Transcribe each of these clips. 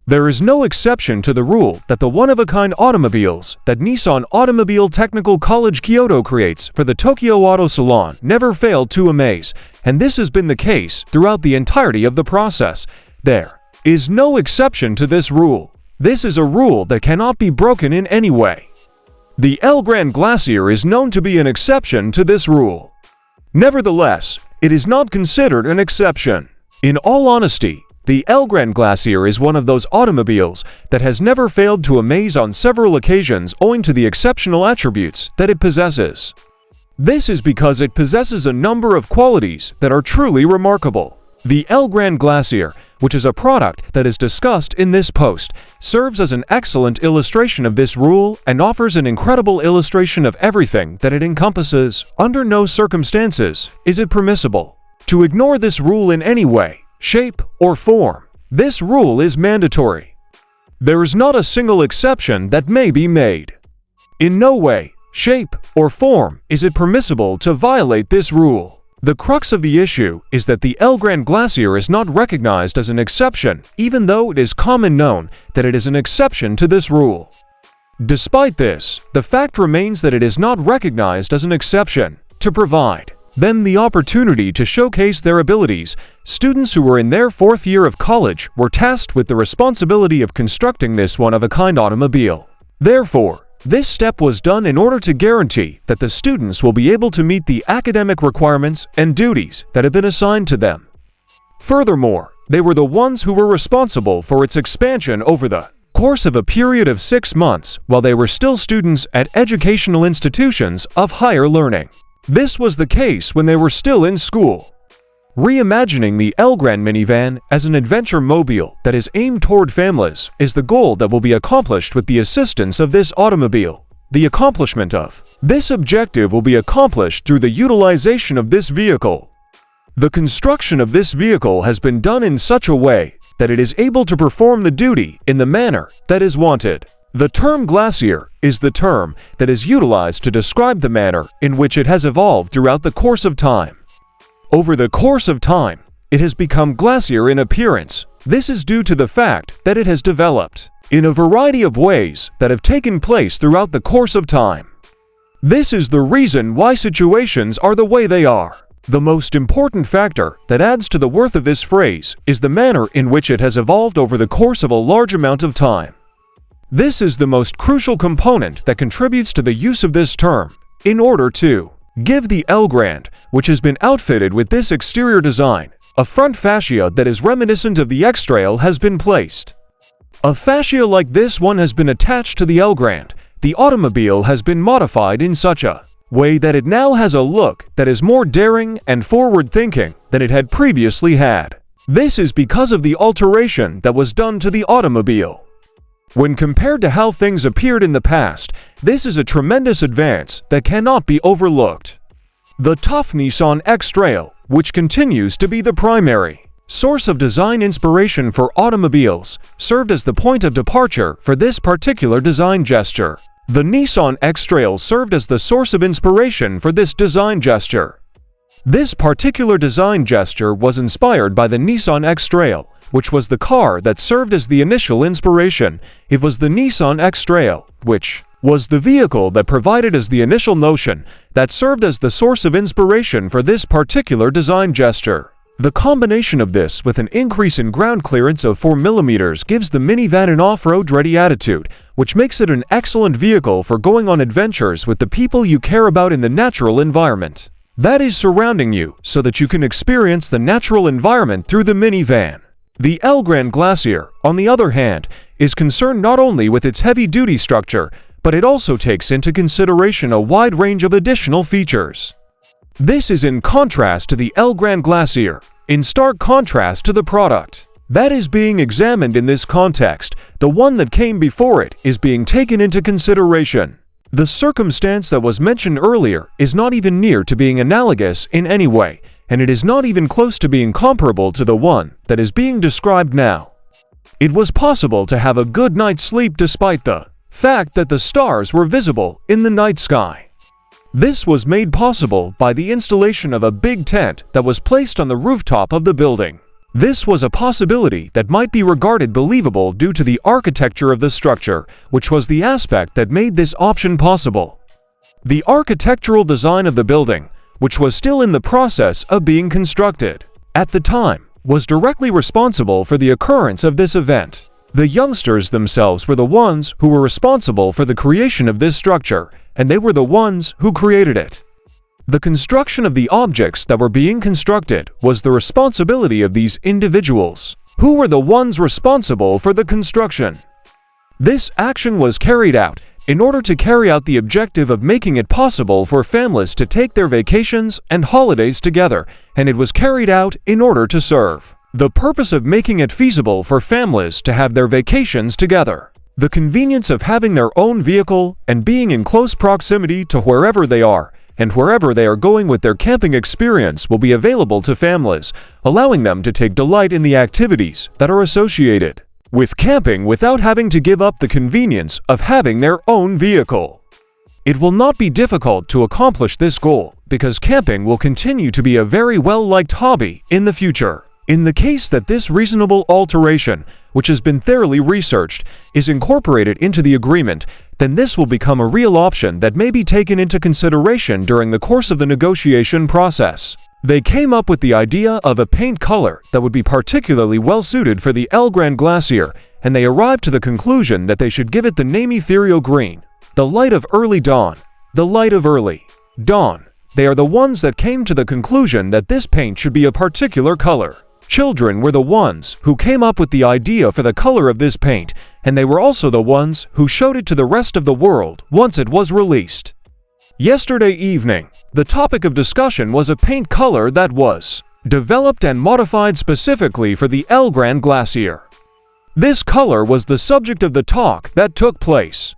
There is no exception to the rule that the one-of-a-kind automobiles that Nissan Automobile Technical College Kyoto creates for the Tokyo Auto Salon never failed to amaze, and this has been the case throughout the entirety of the process. There is no exception to this rule. This is a rule that cannot be broken in any way. The Elgrand Glacier is known to be an exception to this rule. Nevertheless, it is not considered an exception. In all honesty, the Elgrand Glacier is one of those automobiles that has never failed to amaze on several occasions owing to the exceptional attributes that it possesses. This is because it possesses a number of qualities that are truly remarkable. The Elgrand Glacier, which is a product that is discussed in this post, serves as an excellent illustration of this rule and offers an incredible illustration of everything that it encompasses. Under no circumstances is it permissible to ignore this rule in any way, shape, or form. This rule is mandatory. There is not a single exception that may be made. In no way, shape, or form is it permissible to violate this rule. The crux of the issue is that the Elgrand Glacier is not recognized as an exception, even though it is common known that it is an exception to this rule. Despite this, the fact remains that it is not recognized as an exception. To provide them the opportunity to showcase their abilities, students who were in their fourth year of college were tasked with the responsibility of constructing this one-of-a-kind automobile. Therefore, this step was done in order to guarantee that the students will be able to meet the academic requirements and duties that have been assigned to them. Furthermore, they were the ones who were responsible for its expansion over the course of a period of 6 months while they were still students at educational institutions of higher learning. This was the case when they were still in school. Reimagining the Elgrand minivan as an adventure mobile that is aimed toward families is the goal that will be accomplished with the assistance of this automobile. The accomplishment of this objective will be accomplished through the utilization of this vehicle. The construction of this vehicle has been done in such a way that it is able to perform the duty in the manner that is wanted. The term glacier is the term that is utilized to describe the manner in which it has evolved throughout the course of time. Over the course of time, it has become glacier in appearance. This is due to the fact that it has developed in a variety of ways that have taken place throughout the course of time. This is the reason why situations are the way they are. The most important factor that adds to the worth of this phrase is the manner in which it has evolved over the course of a large amount of time. This is the most crucial component that contributes to the use of this term. In order to give the Elgrand, which has been outfitted with this exterior design, a front fascia that is reminiscent of the X-Trail has been placed. A fascia like this one has been attached to the Elgrand. The automobile has been modified in such a way that it now has a look that is more daring and forward-thinking than it had previously had. This is because of the alteration that was done to the automobile. When compared to how things appeared in the past, this is a tremendous advance that cannot be overlooked. The tough Nissan X-Trail, which continues to be the primary source of design inspiration for automobiles, served as the point of departure for this particular design gesture. The Nissan X-Trail served as the source of inspiration for this design gesture. This particular design gesture was inspired by the Nissan X-Trail, which was the car that served as the initial inspiration. It was the Nissan X-Trail, which was the vehicle that provided as the initial notion that served as the source of inspiration for this particular design gesture. The combination of this with an increase in ground clearance of 4 mm gives the minivan an off-road ready attitude, which makes it an excellent vehicle for going on adventures with the people you care about in the natural environment that is surrounding you, so that you can experience the natural environment through the minivan. The Elgrand Glacier, on the other hand, is concerned not only with its heavy-duty structure, but it also takes into consideration a wide range of additional features. This is in contrast to the Elgrand Glacier, in stark contrast to the product that is being examined in this context. The one that came before it is being taken into consideration. The circumstance that was mentioned earlier is not even near to being analogous in any way, and it is not even close to being comparable to the one that is being described now. It was possible to have a good night's sleep despite the fact that the stars were visible in the night sky. This was made possible by the installation of a big tent that was placed on the rooftop of the building. This was a possibility that might be regarded believable due to the architecture of the structure, which was the aspect that made this option possible. The architectural design of the building, which was still in the process of being constructed at the time, was directly responsible for the occurrence of this event. The youngsters themselves were the ones who were responsible for the creation of this structure, and they were the ones who created it. The construction of the objects that were being constructed was the responsibility of these individuals, who were the ones responsible for the construction. This action was carried out in order to carry out the objective of making it possible for families to take their vacations and holidays together, and it was carried out in order to serve the purpose of making it feasible for families to have their vacations together. The convenience of having their own vehicle and being in close proximity to wherever they are and wherever they are going with their camping experience will be available to families, allowing them to take delight in the activities that are associated with camping without having to give up the convenience of having their own vehicle. It will not be difficult to accomplish this goal because camping will continue to be a very well-liked hobby in the future. In the case that this reasonable alteration, which has been thoroughly researched, is incorporated into the agreement, then this will become a real option that may be taken into consideration during the course of the negotiation process. They came up with the idea of a paint color that would be particularly well suited for the Elgrand Glacier, and they arrived to the conclusion that they should give it the name Ethereal Green, the light of early dawn, the light of early dawn. They are the ones that came to the conclusion that this paint should be a particular color. Children were the ones who came up with the idea for the color of this paint, and they were also the ones who showed it to the rest of the world once it was released. Yesterday evening, the topic of discussion was a paint color that was developed and modified specifically for the Elgrand Glacier. This color was the subject of the talk that took place.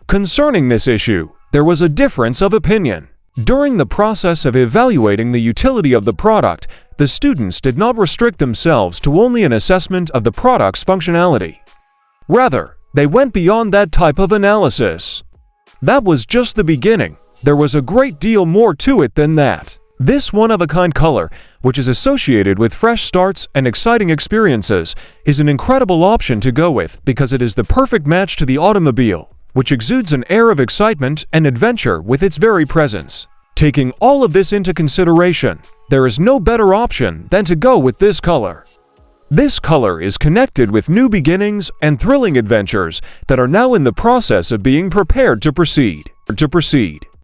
Concerning this issue, there was a difference of opinion. During the process of evaluating the utility of the product, the students did not restrict themselves to only an assessment of the product's functionality. Rather, they went beyond that type of analysis. That was just the beginning. There was a great deal more to it than that. This one-of-a-kind color, which is associated with fresh starts and exciting experiences, is an incredible option to go with because it is the perfect match to the automobile, which exudes an air of excitement and adventure with its very presence. Taking all of this into consideration, there is no better option than to go with this color. This color is connected with new beginnings and thrilling adventures that are now in the process of being prepared to proceed.